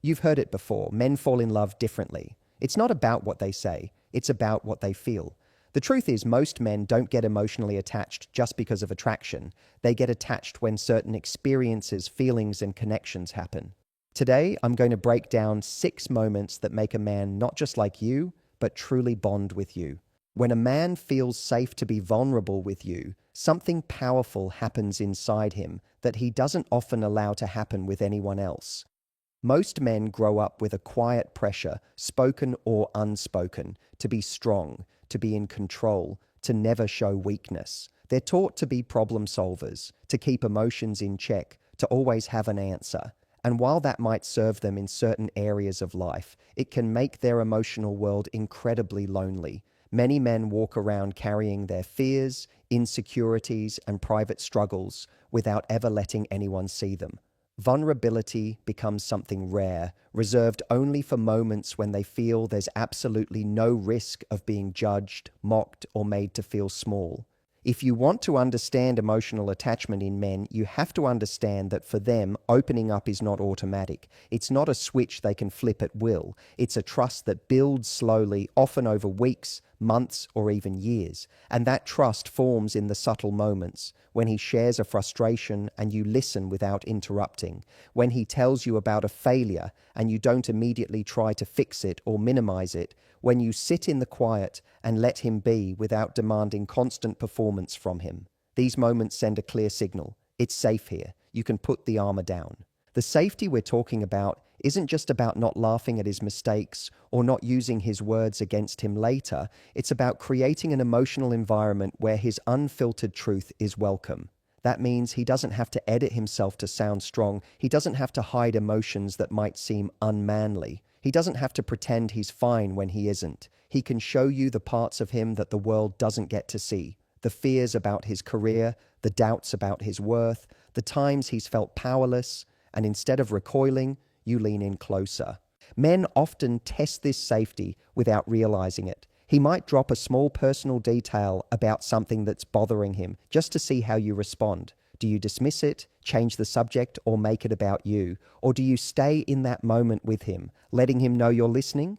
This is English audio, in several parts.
You've heard it before, men fall in love differently. It's not about what they say, it's about what they feel. The truth is, most men don't get emotionally attached just because of attraction. They get attached when certain experiences, feelings, and connections happen. Today, I'm going to break down 6 moments that make a man not just like you, but truly bond with you. When a man feels safe to be vulnerable with you, something powerful happens inside him that he doesn't often allow to happen with anyone else. Most men grow up with a quiet pressure, spoken or unspoken, to be strong, to be in control, to never show weakness. They're taught to be problem solvers, to keep emotions in check, to always have an answer. And while that might serve them in certain areas of life, it can make their emotional world incredibly lonely. Many men walk around carrying their fears, insecurities, and private struggles without ever letting anyone see them. Vulnerability becomes something rare, reserved only for moments when they feel there's absolutely no risk of being judged, mocked, or made to feel small. If you want to understand emotional attachment in men, you have to understand that for them, opening up is not automatic. It's not a switch they can flip at will. It's a trust that builds slowly, often over weeks, months, or even years. And that trust forms in the subtle moments, when he shares a frustration and you listen without interrupting, when he tells you about a failure and you don't immediately try to fix it or minimize it, when you sit in the quiet and let him be without demanding constant performance from him. These moments send a clear signal. It's safe here. You can put the armor down. The safety we're talking about isn't just about not laughing at his mistakes or not using his words against him later. It's about creating an emotional environment where his unfiltered truth is welcome. That means he doesn't have to edit himself to sound strong. He doesn't have to hide emotions that might seem unmanly. He doesn't have to pretend he's fine when he isn't. He can show you the parts of him that the world doesn't get to see. The fears about his career, the doubts about his worth, the times he's felt powerless, and instead of recoiling, you lean in closer. Men often test this safety without realizing it. He might drop a small personal detail about something that's bothering him just to see how you respond. Do you dismiss it, change the subject, or make it about you? Or do you stay in that moment with him, letting him know you're listening?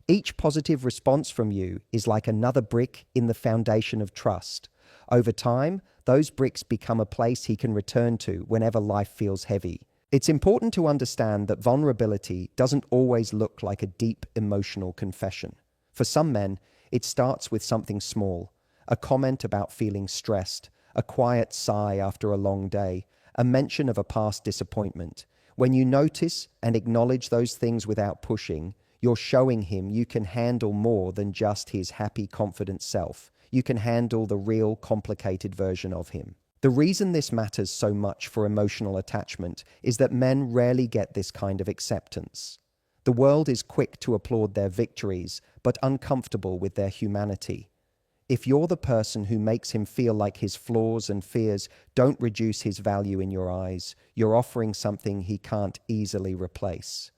Each positive response from you is like another brick in the foundation of trust. Over time, those bricks become a place he can return to whenever life feels heavy. It's important to understand that vulnerability doesn't always look like a deep emotional confession. For some men, it starts with something small, a comment about feeling stressed, a quiet sigh after a long day, a mention of a past disappointment. When you notice and acknowledge those things without pushing, you're showing him you can handle more than just his happy, confident self. You can handle the real, complicated version of him. The reason this matters so much for emotional attachment is that men rarely get this kind of acceptance. The world is quick to applaud their victories, but uncomfortable with their humanity. If you're the person who makes him feel like his flaws and fears don't reduce his value in your eyes, you're offering something he can't easily replace.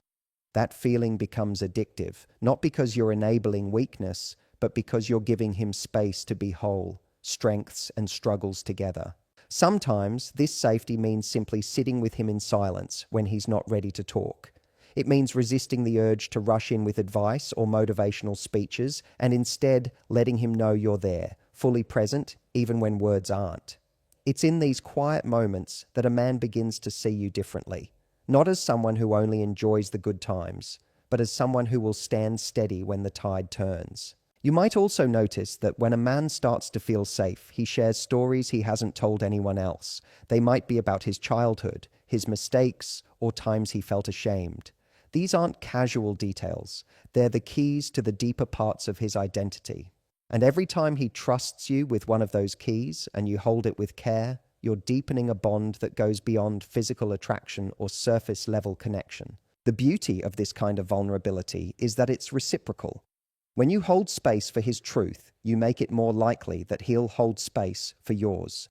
That feeling becomes addictive, not because you're enabling weakness, but because you're giving him space to be whole, strengths and struggles together. Sometimes this safety means simply sitting with him in silence when he's not ready to talk. It means resisting the urge to rush in with advice or motivational speeches and instead letting him know you're there, fully present, even when words aren't. It's in these quiet moments that a man begins to see you differently, not as someone who only enjoys the good times, but as someone who will stand steady when the tide turns. You might also notice that when a man starts to feel safe, he shares stories he hasn't told anyone else. They might be about his childhood, his mistakes, or times he felt ashamed. These aren't casual details. They're the keys to the deeper parts of his identity. And every time he trusts you with one of those keys and you hold it with care, you're deepening a bond that goes beyond physical attraction or surface-level connection. The beauty of this kind of vulnerability is that it's reciprocal. When you hold space for his truth, you make it more likely that he'll hold space for yours.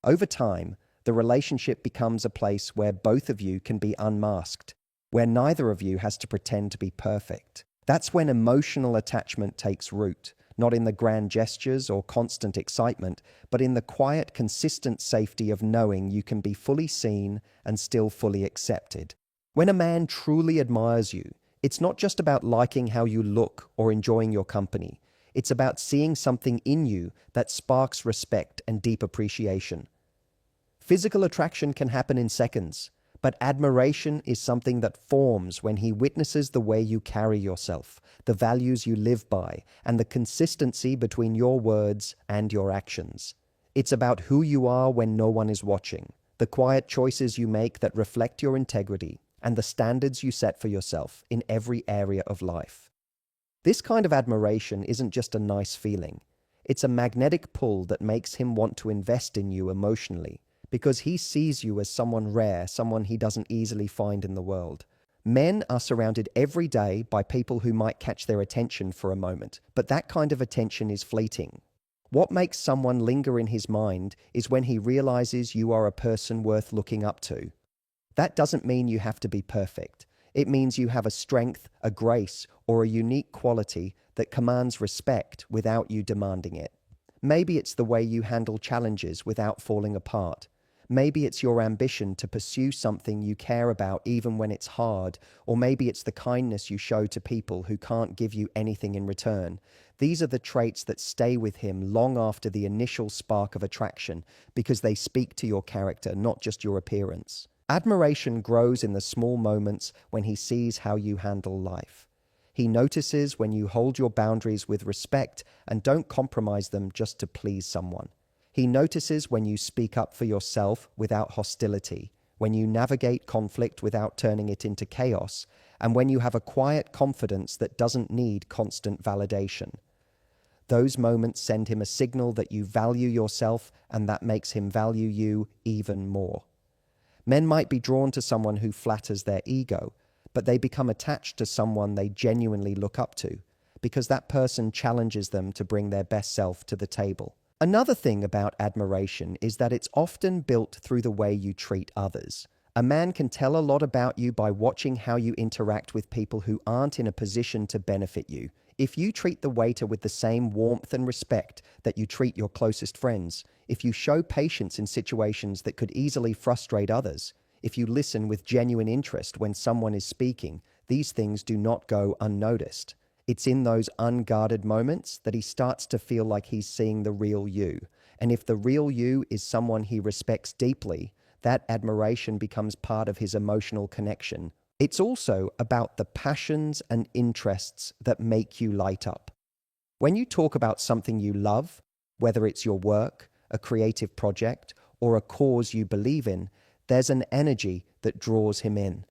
Over time, the relationship becomes a place where both of you can be unmasked, where neither of you has to pretend to be perfect. That's when emotional attachment takes root, not in the grand gestures or constant excitement, but in the quiet, consistent safety of knowing you can be fully seen and still fully accepted. When a man truly admires you, it's not just about liking how you look or enjoying your company. It's about seeing something in you that sparks respect and deep appreciation. Physical attraction can happen in seconds, but admiration is something that forms when he witnesses the way you carry yourself, the values you live by, and the consistency between your words and your actions. It's about who you are when no one is watching, the quiet choices you make that reflect your integrity, and the standards you set for yourself in every area of life. This kind of admiration isn't just a nice feeling. It's a magnetic pull that makes him want to invest in you emotionally, because he sees you as someone rare, someone he doesn't easily find in the world. Men are surrounded every day by people who might catch their attention for a moment, but that kind of attention is fleeting. What makes someone linger in his mind is when he realizes you are a person worth looking up to. That doesn't mean you have to be perfect. It means you have a strength, a grace, or a unique quality that commands respect without you demanding it. Maybe it's the way you handle challenges without falling apart. Maybe it's your ambition to pursue something you care about even when it's hard, or maybe it's the kindness you show to people who can't give you anything in return. These are the traits that stay with him long after the initial spark of attraction, because they speak to your character, not just your appearance. Admiration grows in the small moments when he sees how you handle life. He notices when you hold your boundaries with respect and don't compromise them just to please someone. He notices when you speak up for yourself without hostility, when you navigate conflict without turning it into chaos, and when you have a quiet confidence that doesn't need constant validation. Those moments send him a signal that you value yourself, and that makes him value you even more. Men might be drawn to someone who flatters their ego, but they become attached to someone they genuinely look up to, because that person challenges them to bring their best self to the table. Another thing about admiration is that it's often built through the way you treat others. A man can tell a lot about you by watching how you interact with people who aren't in a position to benefit you. If you treat the waiter with the same warmth and respect that you treat your closest friends, if you show patience in situations that could easily frustrate others, if you listen with genuine interest when someone is speaking, these things do not go unnoticed. It's in those unguarded moments that he starts to feel like he's seeing the real you. And if the real you is someone he respects deeply, that admiration becomes part of his emotional connection. It's also about the passions and interests that make you light up. When you talk about something you love, whether it's your work, a creative project, or a cause you believe in, there's an energy that draws him in.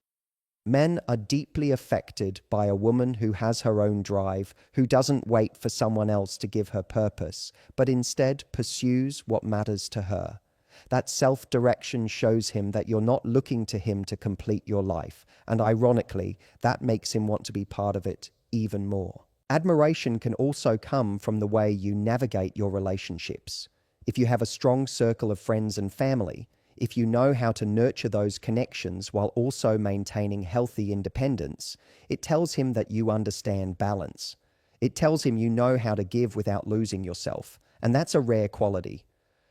Men are deeply affected by a woman who has her own drive, who doesn't wait for someone else to give her purpose, but instead pursues what matters to her. That self-direction shows him that you're not looking to him to complete your life, and ironically, that makes him want to be part of it even more. Admiration can also come from the way you navigate your relationships. If you have a strong circle of friends and family, if you know how to nurture those connections while also maintaining healthy independence, it tells him that you understand balance. It tells him you know how to give without losing yourself, and that's a rare quality.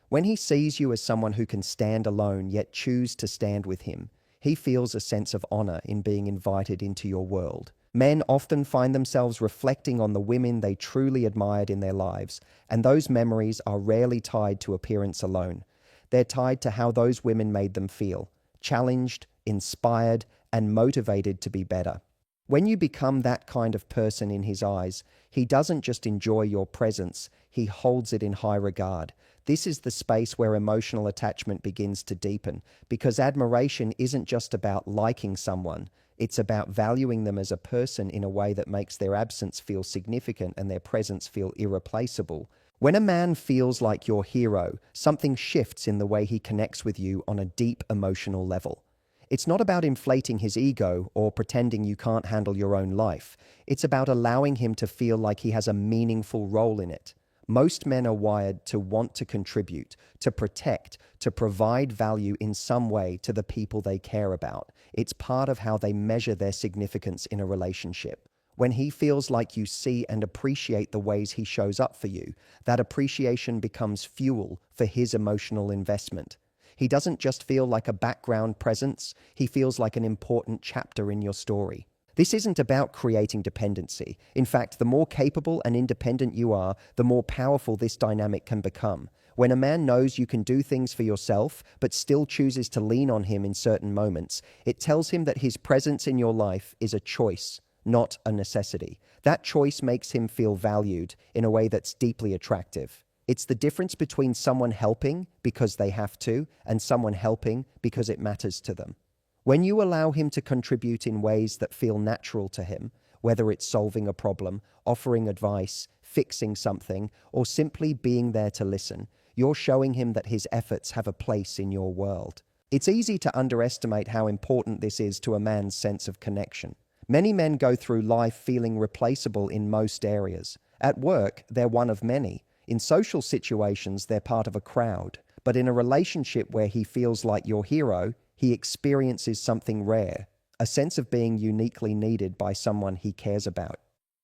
When he sees you as someone who can stand alone yet choose to stand with him, he feels a sense of honor in being invited into your world. Men often find themselves reflecting on the women they truly admired in their lives, and those memories are rarely tied to appearance alone. They're tied to how those women made them feel, challenged, inspired, and motivated to be better. When you become that kind of person in his eyes, he doesn't just enjoy your presence, he holds it in high regard. This is the space where emotional attachment begins to deepen, because admiration isn't just about liking someone, it's about valuing them as a person in a way that makes their absence feel significant and their presence feel irreplaceable. When a man feels like your hero, something shifts in the way he connects with you on a deep emotional level. It's not about inflating his ego or pretending you can't handle your own life. It's about allowing him to feel like he has a meaningful role in it. Most men are wired to want to contribute, to protect, to provide value in some way to the people they care about. It's part of how they measure their significance in a relationship. When he feels like you see and appreciate the ways he shows up for you, that appreciation becomes fuel for his emotional investment. He doesn't just feel like a background presence, he feels like an important chapter in your story. This isn't about creating dependency. In fact, the more capable and independent you are, the more powerful this dynamic can become. When a man knows you can do things for yourself, but still chooses to lean on him in certain moments, it tells him that his presence in your life is a choice, not a necessity. That choice makes him feel valued in a way that's deeply attractive. It's the difference between someone helping because they have to and someone helping because it matters to them. When you allow him to contribute in ways that feel natural to him, whether it's solving a problem, offering advice, fixing something, or simply being there to listen, you're showing him that his efforts have a place in your world. It's easy to underestimate how important this is to a man's sense of connection. Many men go through life feeling replaceable in most areas. At work, they're one of many. In social situations, they're part of a crowd. But in a relationship where he feels like your hero, he experiences something rare, a sense of being uniquely needed by someone he cares about.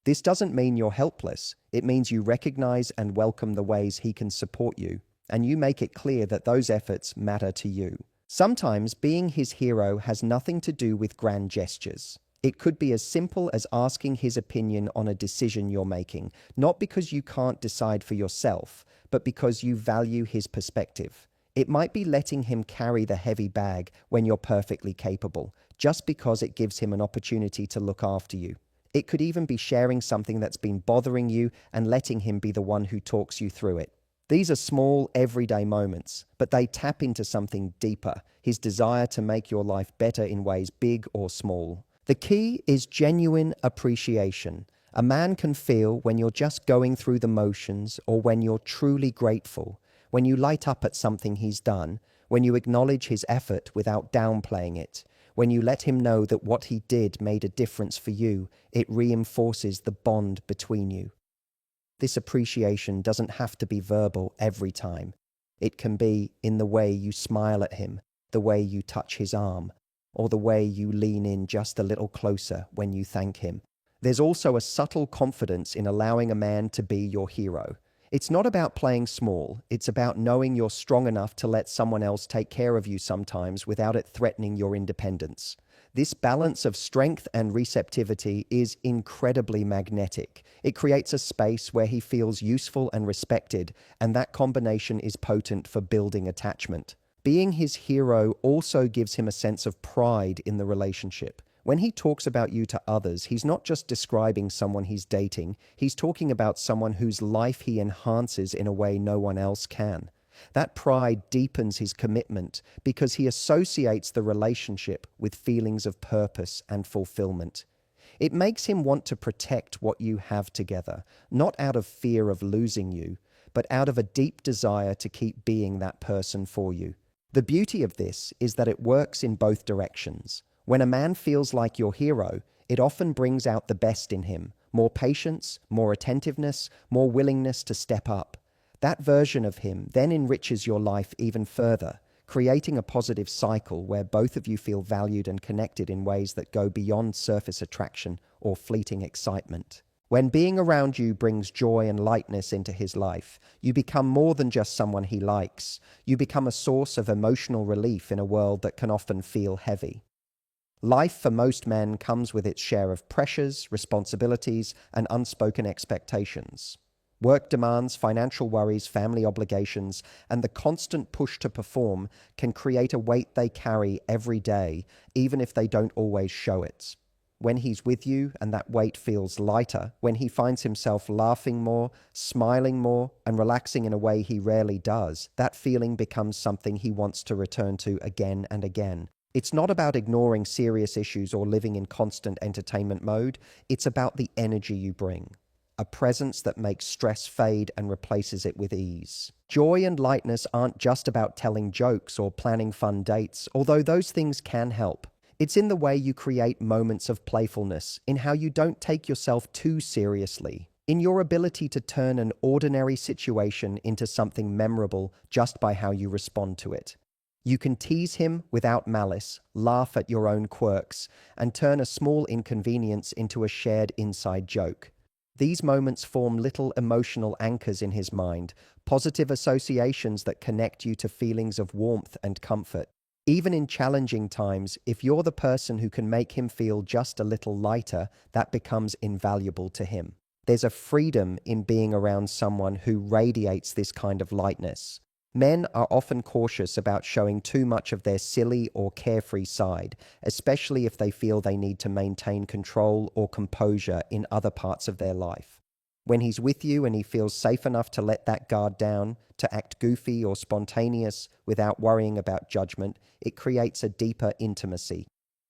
This doesn't mean you're helpless. It means you recognize and welcome the ways he can support you, and you make it clear that those efforts matter to you. Sometimes being his hero has nothing to do with grand gestures. It could be as simple as asking his opinion on a decision you're making, not because you can't decide for yourself, but because you value his perspective. It might be letting him carry the heavy bag when you're perfectly capable, just because it gives him an opportunity to look after you. It could even be sharing something that's been bothering you and letting him be the one who talks you through it. These are small, everyday moments, but they tap into something deeper, his desire to make your life better in ways big or small. The key is genuine appreciation. A man can feel when you're just going through the motions or when you're truly grateful, when you light up at something he's done, when you acknowledge his effort without downplaying it, when you let him know that what he did made a difference for you. It reinforces the bond between you. This appreciation doesn't have to be verbal every time. It can be in the way you smile at him, the way you touch his arm, or the way you lean in just a little closer when you thank him. There's also a subtle confidence in allowing a man to be your hero. It's not about playing small, it's about knowing you're strong enough to let someone else take care of you sometimes without it threatening your independence. This balance of strength and receptivity is incredibly magnetic. It creates a space where he feels useful and respected, and that combination is potent for building attachment. Being his hero also gives him a sense of pride in the relationship. When he talks about you to others, he's not just describing someone he's dating, he's talking about someone whose life he enhances in a way no one else can. That pride deepens his commitment because he associates the relationship with feelings of purpose and fulfillment. It makes him want to protect what you have together, not out of fear of losing you, but out of a deep desire to keep being that person for you. The beauty of this is that it works in both directions. When a man feels like your hero, it often brings out the best in him, more patience, more attentiveness, more willingness to step up. That version of him then enriches your life even further, creating a positive cycle where both of you feel valued and connected in ways that go beyond surface attraction or fleeting excitement. When being around you brings joy and lightness into his life, you become more than just someone he likes. You become a source of emotional relief in a world that can often feel heavy. Life for most men comes with its share of pressures, responsibilities, and unspoken expectations. Work demands, financial worries, family obligations, and the constant push to perform can create a weight they carry every day, even if they don't always show it. When he's with you and that weight feels lighter, when he finds himself laughing more, smiling more, and relaxing in a way he rarely does, that feeling becomes something he wants to return to again and again. It's not about ignoring serious issues or living in constant entertainment mode. It's about the energy you bring. A presence that makes stress fade and replaces it with ease. Joy and lightness aren't just about telling jokes or planning fun dates, although those things can help. It's in the way you create moments of playfulness, in how you don't take yourself too seriously, in your ability to turn an ordinary situation into something memorable just by how you respond to it. You can tease him without malice, laugh at your own quirks, and turn a small inconvenience into a shared inside joke. These moments form little emotional anchors in his mind, positive associations that connect you to feelings of warmth and comfort. Even in challenging times, if you're the person who can make him feel just a little lighter, that becomes invaluable to him. There's a freedom in being around someone who radiates this kind of lightness. Men are often cautious about showing too much of their silly or carefree side, especially if they feel they need to maintain control or composure in other parts of their life. When he's with you and he feels safe enough to let that guard down, to act goofy or spontaneous without worrying about judgment, it creates a deeper intimacy.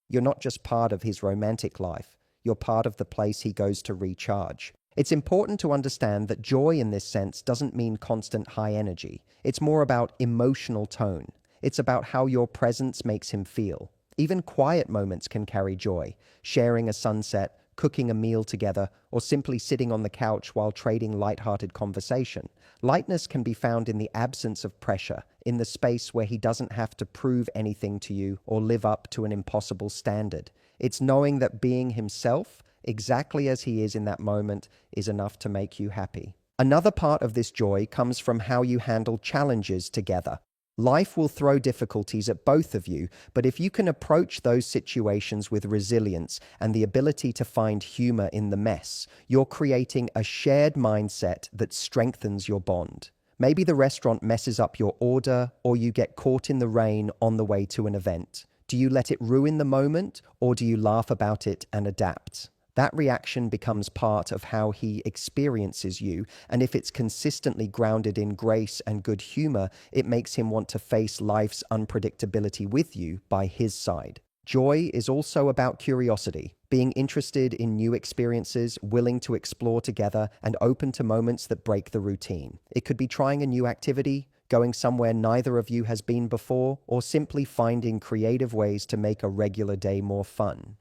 You're not just part of his romantic life, you're part of the place he goes to recharge. It's important to understand that joy in this sense doesn't mean constant high energy. It's more about emotional tone. It's about how your presence makes him feel. Even quiet moments can carry joy. Sharing a sunset, cooking a meal together, or simply sitting on the couch while trading light-hearted conversation. Lightness can be found in the absence of pressure, in the space where he doesn't have to prove anything to you or live up to an impossible standard. It's knowing that being himself, exactly as he is in that moment, is enough to make you happy. Another part of this joy comes from how you handle challenges together. Life will throw difficulties at both of you, but if you can approach those situations with resilience and the ability to find humor in the mess, you're creating a shared mindset that strengthens your bond. Maybe the restaurant messes up your order, or you get caught in the rain on the way to an event. Do you let it ruin the moment, or do you laugh about it and adapt? That reaction becomes part of how he experiences you, and if it's consistently grounded in grace and good humor, it makes him want to face life's unpredictability with you by his side. Joy is also about curiosity, being interested in new experiences, willing to explore together, and open to moments that break the routine. It could be trying a new activity, going somewhere neither of you has been before, or simply finding creative ways to make a regular day more fun.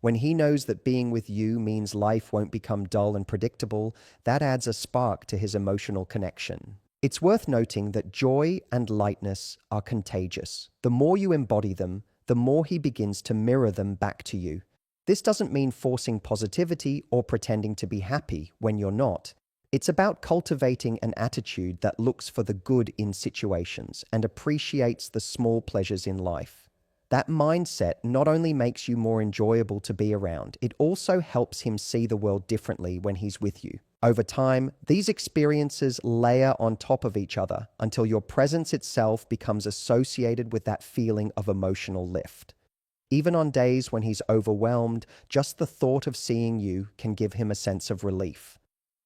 When he knows that being with you means life won't become dull and predictable, that adds a spark to his emotional connection. It's worth noting that joy and lightness are contagious. The more you embody them, the more he begins to mirror them back to you. This doesn't mean forcing positivity or pretending to be happy when you're not. It's about cultivating an attitude that looks for the good in situations and appreciates the small pleasures in life. That mindset not only makes you more enjoyable to be around, it also helps him see the world differently when he's with you. Over time, these experiences layer on top of each other until your presence itself becomes associated with that feeling of emotional lift. Even on days when he's overwhelmed, just the thought of seeing you can give him a sense of relief.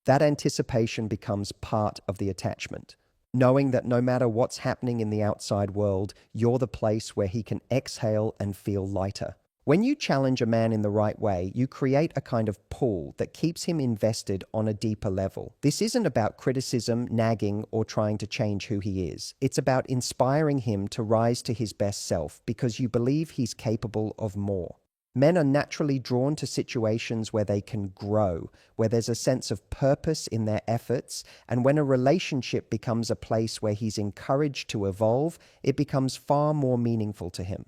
That anticipation becomes part of the attachment. Knowing that no matter what's happening in the outside world, you're the place where he can exhale and feel lighter. When you challenge a man in the right way, you create a kind of pull that keeps him invested on a deeper level. This isn't about criticism, nagging, or trying to change who he is. It's about inspiring him to rise to his best self because you believe he's capable of more. Men are naturally drawn to situations where they can grow, where there's a sense of purpose in their efforts, and when a relationship becomes a place where he's encouraged to evolve, it becomes far more meaningful to him.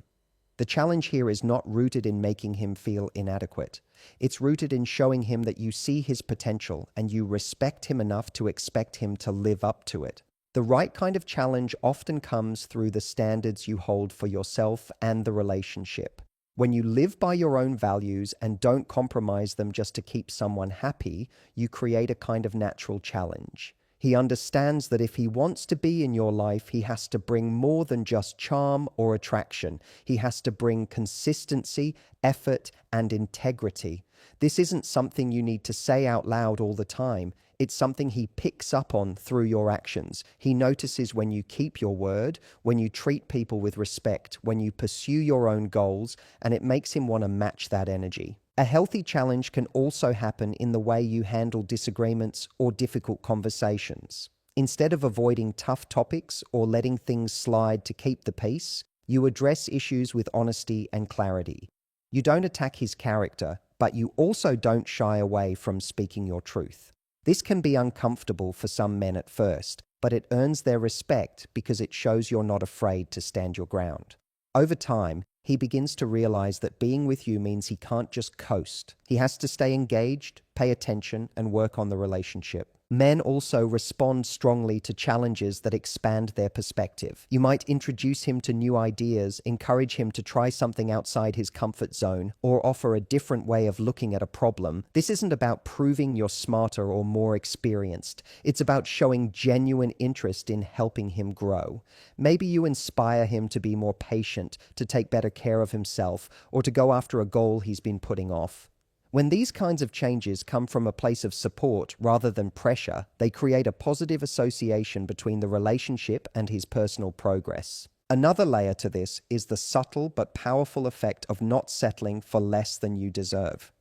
The challenge here is not rooted in making him feel inadequate. It's rooted in showing him that you see his potential and you respect him enough to expect him to live up to it. The right kind of challenge often comes through the standards you hold for yourself and the relationship. When you live by your own values and don't compromise them just to keep someone happy, you create a kind of natural challenge. He understands that if he wants to be in your life, he has to bring more than just charm or attraction. He has to bring consistency, effort, and integrity. This isn't something you need to say out loud all the time. It's something he picks up on through your actions. He notices when you keep your word, when you treat people with respect, when you pursue your own goals, and it makes him want to match that energy. A healthy challenge can also happen in the way you handle disagreements or difficult conversations. Instead of avoiding tough topics or letting things slide to keep the peace, you address issues with honesty and clarity. You don't attack his character, but you also don't shy away from speaking your truth. This can be uncomfortable for some men at first, but it earns their respect because it shows you're not afraid to stand your ground. Over time, he begins to realize that being with you means he can't just coast. He has to stay engaged, pay attention, and work on the relationship. Men also respond strongly to challenges that expand their perspective. You might introduce him to new ideas, encourage him to try something outside his comfort zone, or offer a different way of looking at a problem. This isn't about proving you're smarter or more experienced. It's about showing genuine interest in helping him grow. Maybe you inspire him to be more patient, to take better care of himself, or to go after a goal he's been putting off. When these kinds of changes come from a place of support rather than pressure, they create a positive association between the relationship and his personal progress. Another layer to this is the subtle but powerful effect of not settling for less than you deserve.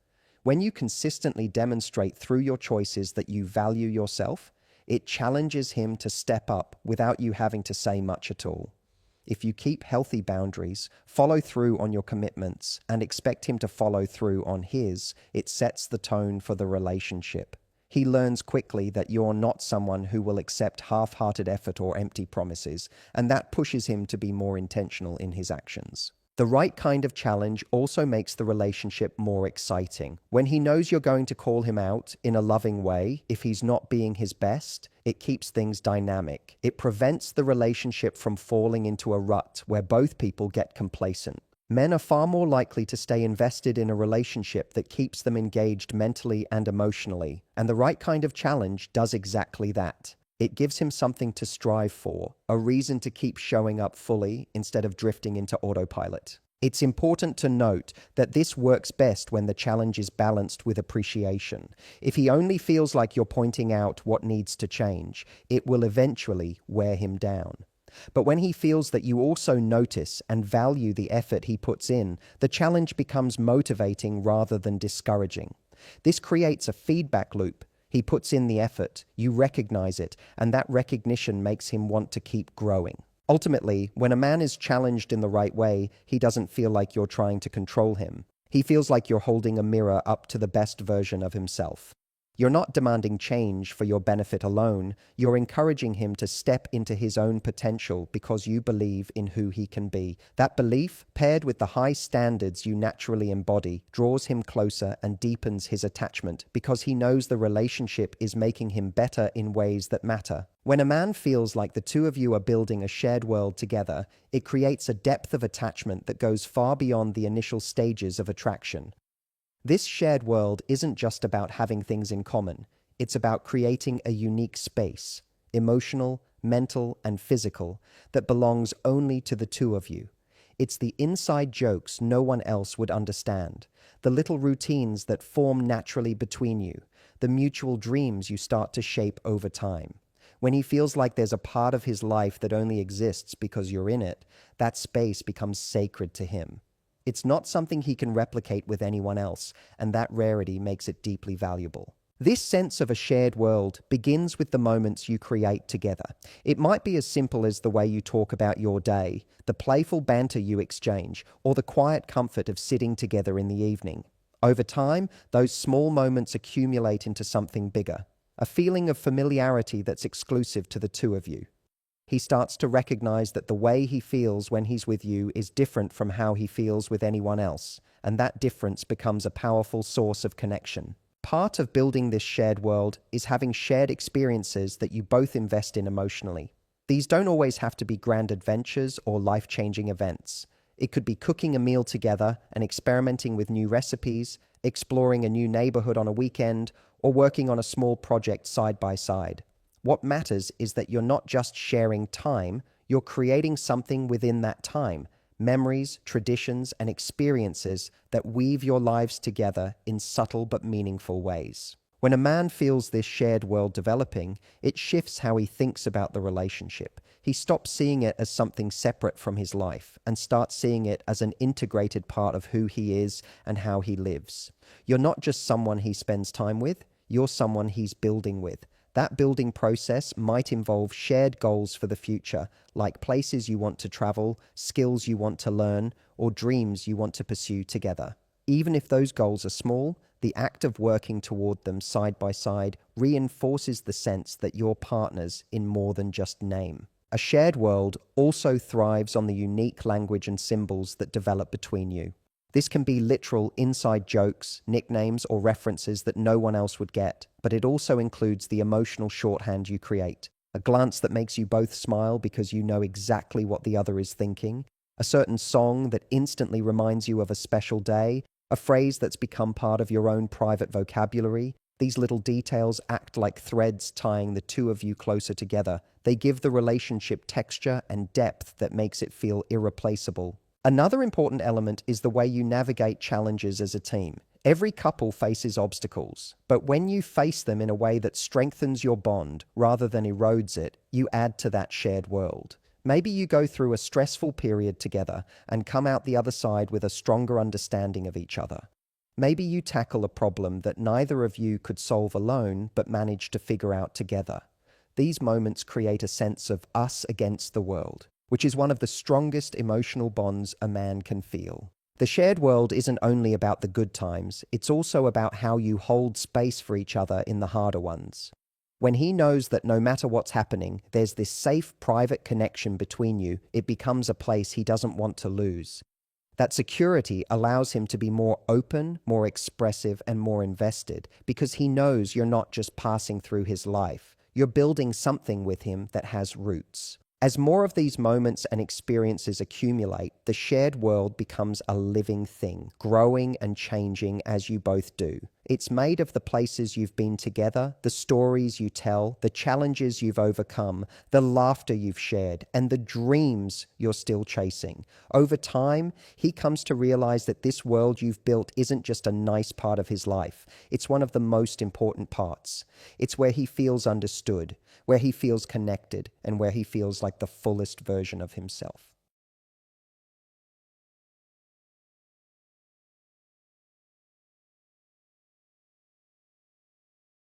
When you consistently demonstrate through your choices that you value yourself, it challenges him to step up without you having to say much at all. If you keep healthy boundaries, follow through on your commitments, and expect him to follow through on his, it sets the tone for the relationship. He learns quickly that you're not someone who will accept half-hearted effort or empty promises, and that pushes him to be more intentional in his actions. The right kind of challenge also makes the relationship more exciting. When he knows you're going to call him out in a loving way, if he's not being his best, it keeps things dynamic. It prevents the relationship from falling into a rut where both people get complacent. Men are far more likely to stay invested in a relationship that keeps them engaged mentally and emotionally, and the right kind of challenge does exactly that. It gives him something to strive for, a reason to keep showing up fully instead of drifting into autopilot. It's important to note that this works best when the challenge is balanced with appreciation. If he only feels like you're pointing out what needs to change, it will eventually wear him down. But when he feels that you also notice and value the effort he puts in, the challenge becomes motivating rather than discouraging. This creates a feedback loop. He puts in the effort, you recognize it, and that recognition makes him want to keep growing. Ultimately, when a man is challenged in the right way, he doesn't feel like you're trying to control him. He feels like you're holding a mirror up to the best version of himself. You're not demanding change for your benefit alone. You're encouraging him to step into his own potential because you believe in who he can be. That belief, paired with the high standards you naturally embody, draws him closer and deepens his attachment because he knows the relationship is making him better in ways that matter. When a man feels like the two of you are building a shared world together, it creates a depth of attachment that goes far beyond the initial stages of attraction. This shared world isn't just about having things in common. It's about creating a unique space, emotional, mental, and physical, that belongs only to the two of you. It's the inside jokes no one else would understand, the little routines that form naturally between you, the mutual dreams you start to shape over time. When he feels like there's a part of his life that only exists because you're in it, that space becomes sacred to him. It's not something he can replicate with anyone else, and that rarity makes it deeply valuable. This sense of a shared world begins with the moments you create together. It might be as simple as the way you talk about your day, the playful banter you exchange, or the quiet comfort of sitting together in the evening. Over time, those small moments accumulate into something bigger, a feeling of familiarity that's exclusive to the two of you. He starts to recognize that the way he feels when he's with you is different from how he feels with anyone else, and that difference becomes a powerful source of connection. Part of building this shared world is having shared experiences that you both invest in emotionally. These don't always have to be grand adventures or life-changing events. It could be cooking a meal together and experimenting with new recipes, exploring a new neighborhood on a weekend, or working on a small project side by side. What matters is that you're not just sharing time, you're creating something within that time, memories, traditions, and experiences that weave your lives together in subtle but meaningful ways. When a man feels this shared world developing, it shifts how he thinks about the relationship. He stops seeing it as something separate from his life and starts seeing it as an integrated part of who he is and how he lives. You're not just someone he spends time with, you're someone he's building with. That building process might involve shared goals for the future, like places you want to travel, skills you want to learn, or dreams you want to pursue together. Even if those goals are small, the act of working toward them side by side reinforces the sense that you're partners in more than just name. A shared world also thrives on the unique language and symbols that develop between you. This can be literal inside jokes, nicknames, or references that no one else would get, but it also includes the emotional shorthand you create. A glance that makes you both smile because you know exactly what the other is thinking, a certain song that instantly reminds you of a special day, a phrase that's become part of your own private vocabulary. These little details act like threads tying the two of you closer together. They give the relationship texture and depth that makes it feel irreplaceable. Another important element is the way you navigate challenges as a team. Every couple faces obstacles, but when you face them in a way that strengthens your bond rather than erodes it, you add to that shared world. Maybe you go through a stressful period together and come out the other side with a stronger understanding of each other. Maybe you tackle a problem that neither of you could solve alone but manage to figure out together. These moments create a sense of us against the world, which is one of the strongest emotional bonds a man can feel. The shared world isn't only about the good times, it's also about how you hold space for each other in the harder ones. When he knows that no matter what's happening, there's this safe, private connection between you, it becomes a place he doesn't want to lose. That security allows him to be more open, more expressive, and more invested, because he knows you're not just passing through his life. You're building something with him that has roots. As more of these moments and experiences accumulate, the shared world becomes a living thing, growing and changing as you both do. It's made of the places you've been together, the stories you tell, the challenges you've overcome, the laughter you've shared, and the dreams you're still chasing. Over time, he comes to realize that this world you've built isn't just a nice part of his life. It's one of the most important parts. It's where he feels understood, where he feels connected, and where he feels like the fullest version of himself.